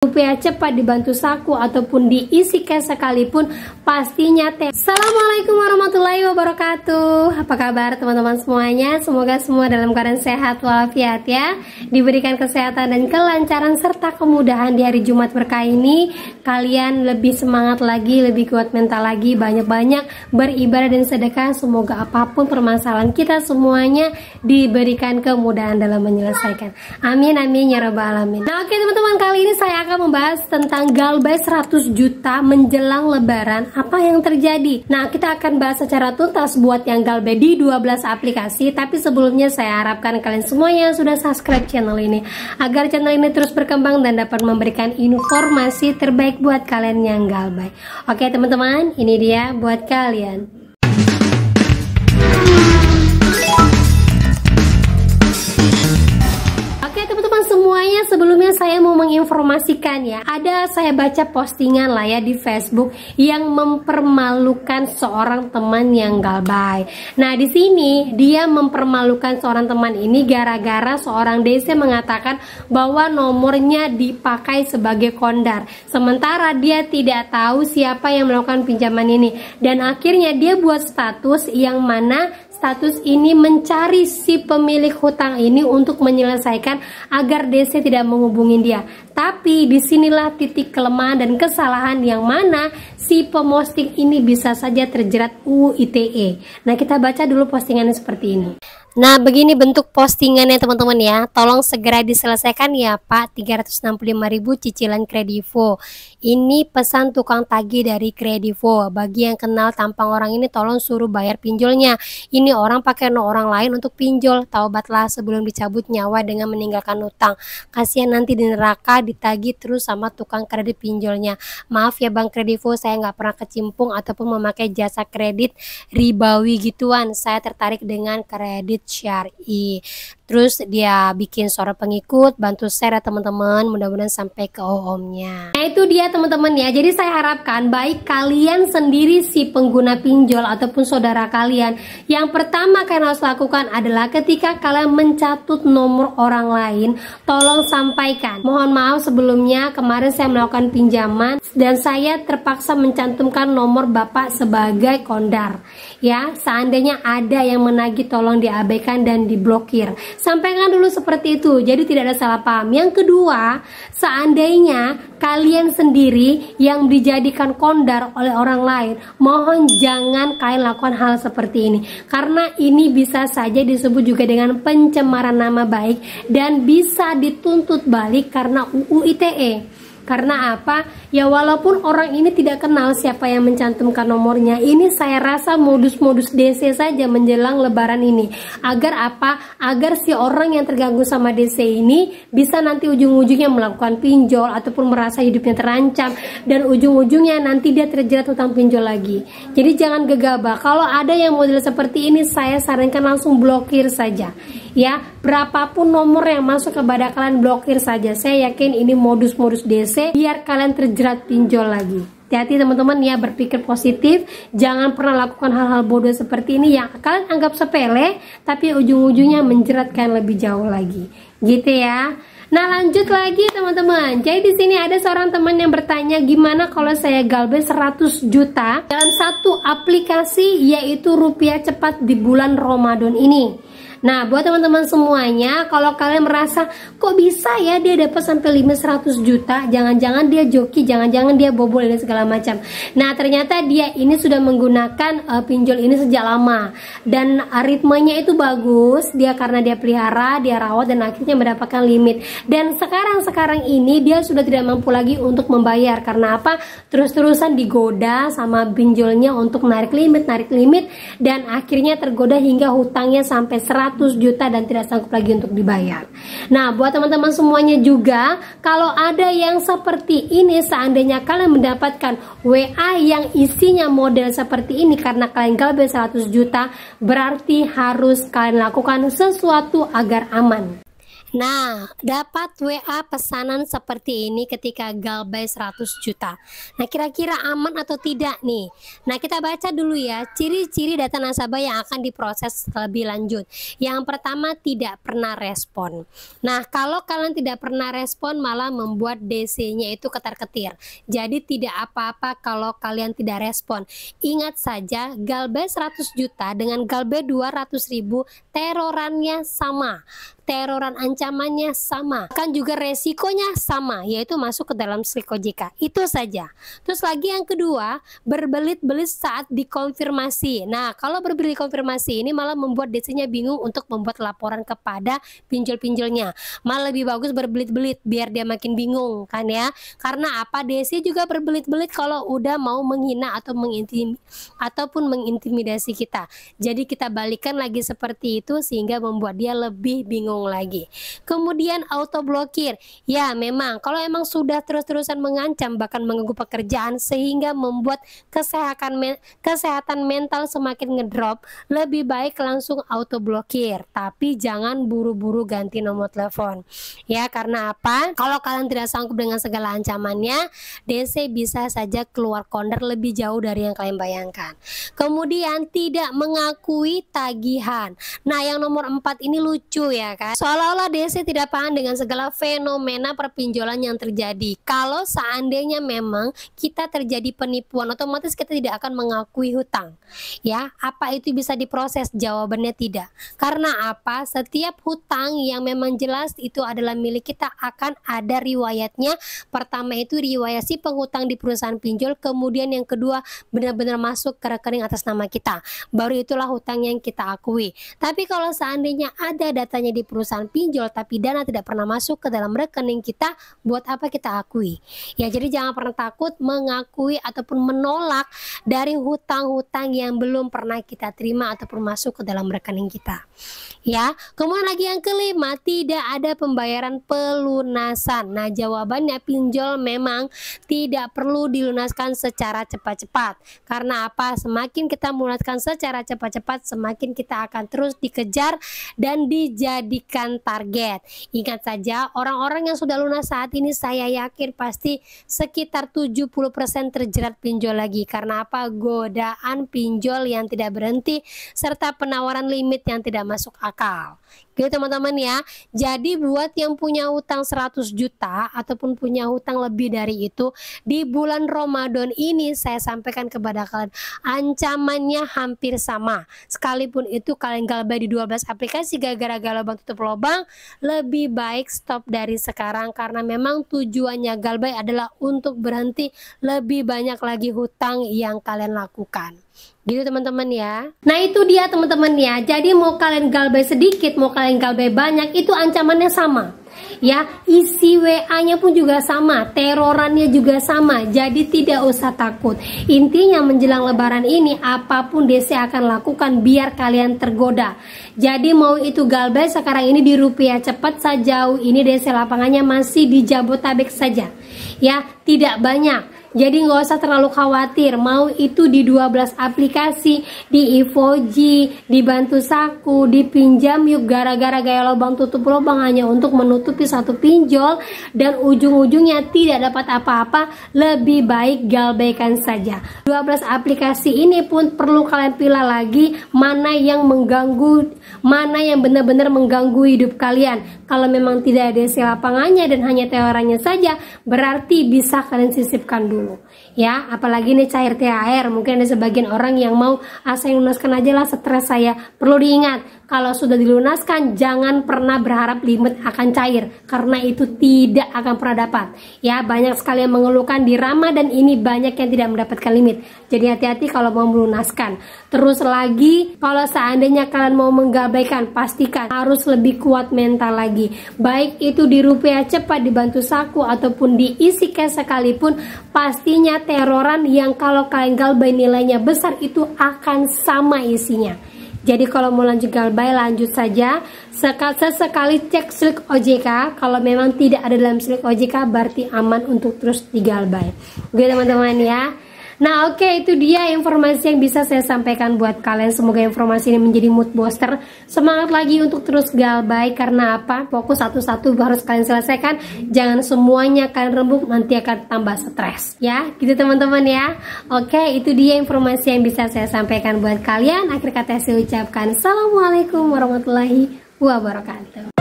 Rupiah cepat dibantu saku ataupun diisi cash sekalipun pastinya teh. Assalamualaikum warahmatullahi wabarakatuh. Apa kabar teman-teman semuanya? Semoga semua dalam keadaan sehat walafiat ya. Diberikan kesehatan dan kelancaran serta kemudahan di hari Jumat berkah ini. Kalian lebih semangat lagi, lebih kuat mental lagi, banyak-banyak beribadah dan sedekah. Semoga apapun permasalahan kita semuanya diberikan kemudahan dalam menyelesaikan. Amin amin ya rabbal alamin. Nah oke teman-teman, kali ini saya akan membahas tentang galbay 100 juta menjelang lebaran. Apa yang terjadi? Nah, kita akan bahas secara tuntas buat yang galbay di 12 aplikasi. Tapi sebelumnya saya harapkan kalian semua yang sudah subscribe channel ini agar channel ini terus berkembang dan dapat memberikan informasi terbaik buat kalian yang galbay. Oke teman-teman, ini dia buat kalian. Semuanya sebelumnya saya mau menginformasikan ya, saya baca postingan lah ya di Facebook yang mempermalukan seorang teman yang galbay. Nah di sini dia mempermalukan seorang teman ini gara-gara seorang DC mengatakan bahwa nomornya dipakai sebagai kondar, sementara dia tidak tahu siapa yang melakukan pinjaman ini, dan akhirnya dia buat status yang mana status ini mencari si pemilik hutang ini untuk menyelesaikan agar DC tidak menghubungi dia. Tapi disinilah titik kelemahan dan kesalahan yang mana si pemosting ini bisa saja terjerat UU ITE. Nah kita baca dulu postingannya seperti ini. Nah begini bentuk postingannya teman-teman ya. Tolong segera diselesaikan ya Pak, 365.000 cicilan Kredivo. Ini pesan tukang tagih dari Kredivo. Bagi yang kenal tampang orang ini tolong suruh bayar pinjolnya. Ini orang pakai orang lain untuk pinjol. Taubatlah sebelum dicabut nyawa dengan meninggalkan utang. Kasihan nanti di neraka ditagih terus sama tukang kredit pinjolnya. Maaf ya Bang Kredivo, saya nggak pernah kecimpung ataupun memakai jasa kredit ribawi gituan. Saya tertarik dengan kredit syar'i. Terus dia bikin suara pengikut, bantu share ya teman-teman, mudah-mudahan sampai ke omnya. Nah itu dia teman-teman ya. Jadi saya harapkan baik kalian sendiri si pengguna pinjol ataupun saudara kalian, yang pertama kalian harus lakukan adalah ketika kalian mencatut nomor orang lain, tolong sampaikan. Mohon maaf sebelumnya, kemarin saya melakukan pinjaman dan saya terpaksa mencantumkan nomor Bapak sebagai kondar. Ya, seandainya ada yang menagih tolong diabaikan dan diblokir. Sampaikan dulu seperti itu, jadi tidak ada salah paham. Yang kedua, seandainya kalian sendiri yang dijadikan kondar oleh orang lain, mohon jangan kalian lakukan hal seperti ini, karena ini bisa saja disebut juga dengan pencemaran nama baik dan bisa dituntut balik karena UU ITE. Karena apa? Ya walaupun orang ini tidak kenal siapa yang mencantumkan nomornya, ini saya rasa modus-modus DC saja menjelang lebaran ini. Agar apa? Agar si orang yang terganggu sama DC ini bisa nanti ujung-ujungnya melakukan pinjol ataupun merasa hidupnya terancam, dan ujung-ujungnya nanti dia terjerat hutang pinjol lagi. Jadi jangan gegabah. Kalau ada yang model seperti ini, saya sarankan langsung blokir saja. Ya, berapapun nomor yang masuk kepada kalian, blokir saja. Saya yakin ini modus-modus DC biar kalian terjerat pinjol lagi. Hati-hati teman-teman ya, berpikir positif. Jangan pernah lakukan hal-hal bodoh seperti ini yang kalian anggap sepele, tapi ujung-ujungnya menjerat kalian lebih jauh lagi. Gitu ya. Nah lanjut lagi teman-teman. Jadi di sini ada seorang teman yang bertanya, gimana kalau saya galbay 100 juta dalam satu aplikasi yaitu Rupiah Cepat di bulan Ramadan ini. Nah buat teman-teman semuanya, kalau kalian merasa kok bisa ya dia dapat sampai 100 juta, jangan-jangan dia joki, jangan-jangan dia bobol dan segala macam. Nah ternyata dia ini sudah menggunakan pinjol ini sejak lama, dan ritmenya itu bagus. Dia karena dia pelihara, dia rawat, dan akhirnya mendapatkan limit. Dan sekarang ini dia sudah tidak mampu lagi untuk membayar. Karena apa? Terus-terusan digoda sama pinjolnya untuk narik limit, dan akhirnya tergoda hingga hutangnya sampai 100 juta dan tidak sanggup lagi untuk dibayar. Nah buat teman-teman semuanya juga, kalau ada yang seperti ini, seandainya kalian mendapatkan WA yang isinya model seperti ini karena kalian galbay 100 juta, berarti harus kalian lakukan sesuatu agar aman. Nah, dapat WA pesanan seperti ini ketika galbay 100 juta. Nah, kira-kira aman atau tidak nih? Nah, kita baca dulu ya ciri-ciri data nasabah yang akan diproses lebih lanjut. Yang pertama, tidak pernah respon. Nah, kalau kalian tidak pernah respon malah membuat DC-nya itu ketar-ketir. Jadi tidak apa-apa kalau kalian tidak respon. Ingat saja, galbay 100 juta dengan galbay 200.000 terorannya sama. Teroran ancamannya sama, kan juga resikonya sama, yaitu masuk ke dalam SLIK OJK. Itu saja. Terus lagi yang kedua, berbelit-belit saat dikonfirmasi. Nah, kalau berbelit konfirmasi ini malah membuat DC-nya bingung untuk membuat laporan kepada pinjol-pinjolnya. Malah lebih bagus berbelit-belit biar dia makin bingung kan ya. Karena apa? DC juga berbelit-belit kalau udah mau menghina atau mengintimidasi kita. Jadi kita balikan lagi seperti itu sehingga membuat dia lebih bingung lagi. Kemudian auto blokir. Ya, memang kalau emang sudah terus-terusan mengancam bahkan mengganggu pekerjaan sehingga membuat kesehatan mental semakin ngedrop, lebih baik langsung auto blokir. Tapi jangan buru-buru ganti nomor telepon. Ya, karena apa? Kalau kalian tidak sanggup dengan segala ancamannya, DC bisa saja keluar konder lebih jauh dari yang kalian bayangkan. Kemudian tidak mengakui tagihan. Nah, yang nomor 4 ini lucu ya kan? Seolah-olah DC tidak paham dengan segala fenomena perpinjolan yang terjadi. Kalau seandainya memang kita terjadi penipuan, otomatis kita tidak akan mengakui hutang. Ya, apa itu bisa diproses? Jawabannya tidak. Karena apa? Setiap hutang yang memang jelas itu adalah milik kita akan ada riwayatnya. Pertama itu riwayat si penghutang di perusahaan pinjol, kemudian yang kedua benar-benar masuk ke rekening atas nama kita. Baru itulah hutang yang kita akui. Tapi kalau seandainya ada datanya di perusahaan pinjol tapi dana tidak pernah masuk ke dalam rekening kita, buat apa kita akui? Ya, jadi jangan pernah takut mengakui ataupun menolak dari hutang-hutang yang belum pernah kita terima ataupun masuk ke dalam rekening kita. Ya, kemudian lagi yang kelima, tidak ada pembayaran pelunasan. Nah, jawabannya pinjol memang tidak perlu dilunaskan secara cepat-cepat. Karena apa? Semakin kita melunaskan secara cepat-cepat, semakin kita akan terus dikejar dan dijadikan target. Ingat saja, orang-orang yang sudah lunas saat ini saya yakin pasti sekitar 70% terjerat pinjol lagi. Karena apa? Godaan pinjol yang tidak berhenti serta penawaran limit yang tidak masuk akal. Gitu teman-teman ya. Jadi buat yang punya hutang 100 juta ataupun punya hutang lebih dari itu, di bulan Ramadan ini saya sampaikan kepada kalian, ancamannya hampir sama. Sekalipun itu kalian galbay di 12 aplikasi gara-gara lubang tutup lubang, lebih baik stop dari sekarang karena memang tujuannya galbay adalah untuk berhenti lebih banyak lagi hutang yang kalian lakukan. Gitu teman-teman ya. Nah, itu dia teman-teman ya. Jadi mau kalian galbay sedikit, mau kalian galbay banyak, itu ancamannya sama. Ya, isi WA-nya pun juga sama, terorannya juga sama. Jadi tidak usah takut. Intinya menjelang lebaran ini apapun DC akan lakukan biar kalian tergoda. Jadi mau itu galbay sekarang ini di Rupiah Cepat sejauh ini DC lapangannya masih di Jabotabek saja. Ya, tidak banyak. Jadi nggak usah terlalu khawatir, mau itu di 12 aplikasi, di Ivoji, di Bantu Saku, di Pinjam Yuk, gara-gara gaya lubang tutup lubang hanya untuk menutupi satu pinjol dan ujung-ujungnya tidak dapat apa-apa, lebih baik galbaykan saja. 12 aplikasi ini pun perlu kalian pilih lagi mana yang mengganggu, mana yang benar-benar mengganggu hidup kalian. Kalau memang tidak ada isi lapangannya dan hanya teorannya saja, berarti bisa kalian sisipkan dulu. Ya, apalagi ini cair THR, mungkin ada sebagian orang yang mau saya lunaskan aja lah, stres saya. Perlu diingat, kalau sudah dilunaskan jangan pernah berharap limit akan cair karena itu tidak akan pernah dapat. Ya, banyak sekali yang mengeluhkan di Ramadan ini banyak yang tidak mendapatkan limit. Jadi hati-hati kalau mau melunaskan. Terus lagi, kalau seandainya kalian mau menggalbaykan, pastikan harus lebih kuat mental lagi. Baik itu di Rupiah Cepat, di Bantu Saku ataupun di Isi Cash sekalipun, pastinya teroran yang kalau kalian galbay nilainya besar itu akan sama isinya. Jadi kalau mau lanjut galbay, lanjut saja. Sesekali cek SLIK OJK. Kalau memang tidak ada dalam SLIK OJK berarti aman untuk terus digalbay. Oke teman-teman ya. Nah oke, itu dia informasi yang bisa saya sampaikan buat kalian. Semoga informasi ini menjadi mood booster. Semangat lagi untuk terus galbay. Karena apa? Fokus satu-satu harus kalian selesaikan. Jangan semuanya kalian rembuk, nanti akan tambah stres ya, gitu teman-teman ya. Oke, itu dia informasi yang bisa saya sampaikan buat kalian. Akhir kata saya ucapkan assalamualaikum warahmatullahi wabarakatuh.